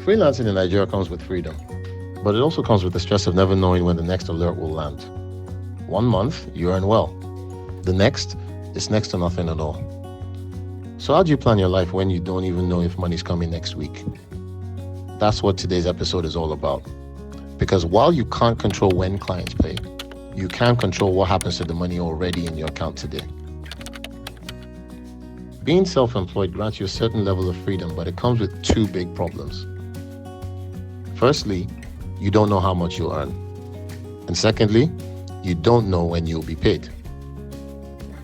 Freelancing in Nigeria comes with freedom, but it also comes with the stress of never knowing when the next alert will land. 1 month, you earn well. The next, it's next to nothing at all. So how do you plan your life when you don't even know if money's coming next week? That's what today's episode is all about. Because while you can't control when clients pay, you can control what happens to the money already in your account today. Being self-employed grants you a certain level of freedom, but it comes with two big problems. Firstly, you don't know how much you'll earn. And secondly, you don't know when you'll be paid.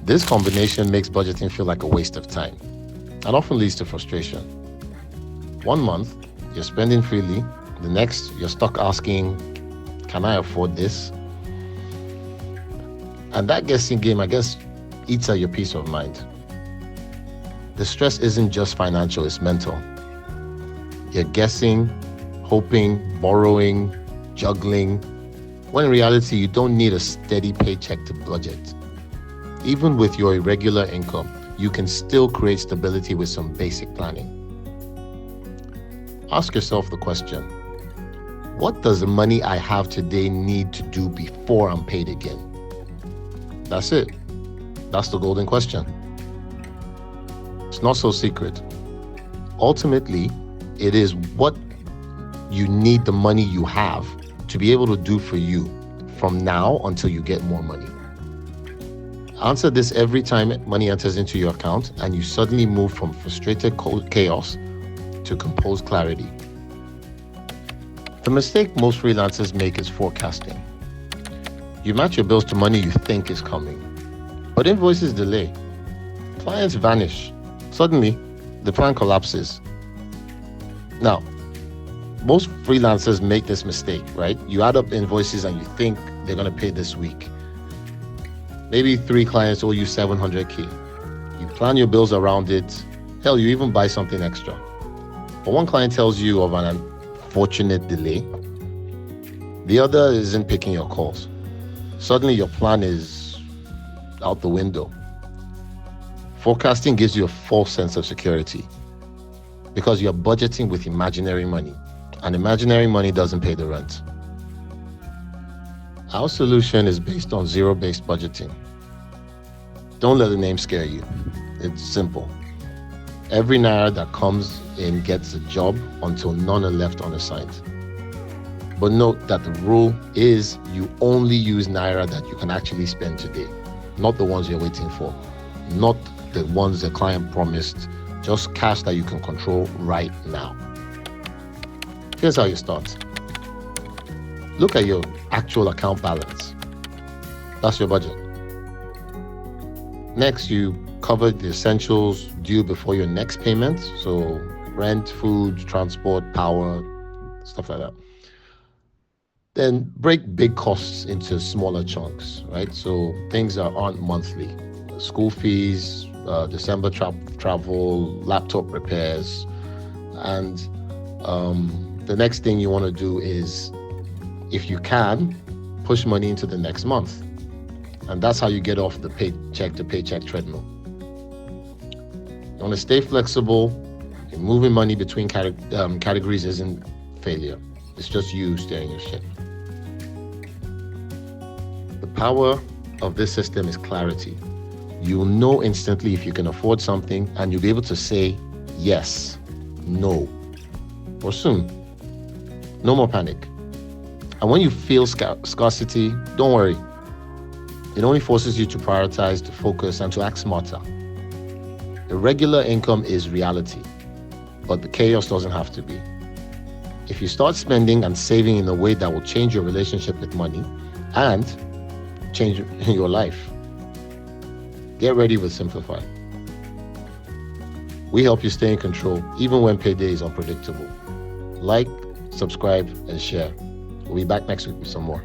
This combination makes budgeting feel like a waste of time and often leads to frustration. 1 month, you're spending freely. The next, you're stuck asking, can I afford this? And that guessing game, I guess, eats at your peace of mind. The stress isn't just financial, it's mental. You're guessing, hoping, borrowing, juggling, when in reality, you don't need a steady paycheck to budget. Even with your irregular income, you can still create stability with some basic planning. Ask yourself the question, what does the money I have today need to do before I'm paid again? That's it. That's the golden question. It's not so secret. Ultimately, it is what you need the money you have to be able to do for you from now until you get more money. Answer this every time money enters into your account and you suddenly move from frustrated chaos to composed clarity. The mistake most freelancers make is forecasting. You match your bills to money you think is coming, but invoices delay. Clients vanish. Suddenly, the plan collapses. Now, most freelancers make this mistake, right? You add up invoices and you think they're going to pay this week. Maybe 3 clients owe you 700K. You plan your bills around it. Hell, you even buy something extra. But one client tells you of an unfortunate delay. The other isn't picking your calls. Suddenly your plan is out the window. Forecasting gives you a false sense of security because you're budgeting with imaginary money, and imaginary money doesn't pay the rent. Our solution is based on zero-based budgeting. Don't let the name scare you. It's simple. Every naira that comes in gets a job until none are left unassigned. But note that the rule is you only use naira that you can actually spend today, not the ones you're waiting for, not the ones the client promised, just cash that you can control right now. Here's how you start. Look at your actual account balance. That's your budget. Next, you cover the essentials due before your next payment. So rent, food, transport, power, stuff like that. Then break big costs into smaller chunks, right? So things that aren't monthly. School fees, December travel, laptop repairs. And the next thing you want to do is, if you can, push money into the next month. And that's how you get off the paycheck to paycheck treadmill. You want to stay flexible. Moving money between categories isn't failure. It's just you steering your ship. The power of this system is clarity. You'll know instantly if you can afford something, and you'll be able to say yes, no, or soon. No more panic. And when you feel scarcity, don't worry. It only forces you to prioritize, to focus, and to act smarter. Irregular income is reality, but the chaos doesn't have to be. If you start spending and saving in a way that will change your relationship with money and change your life, get ready with Simplify. We help you stay in control even when payday is unpredictable. Like, subscribe, and share. We'll be back next week with some more.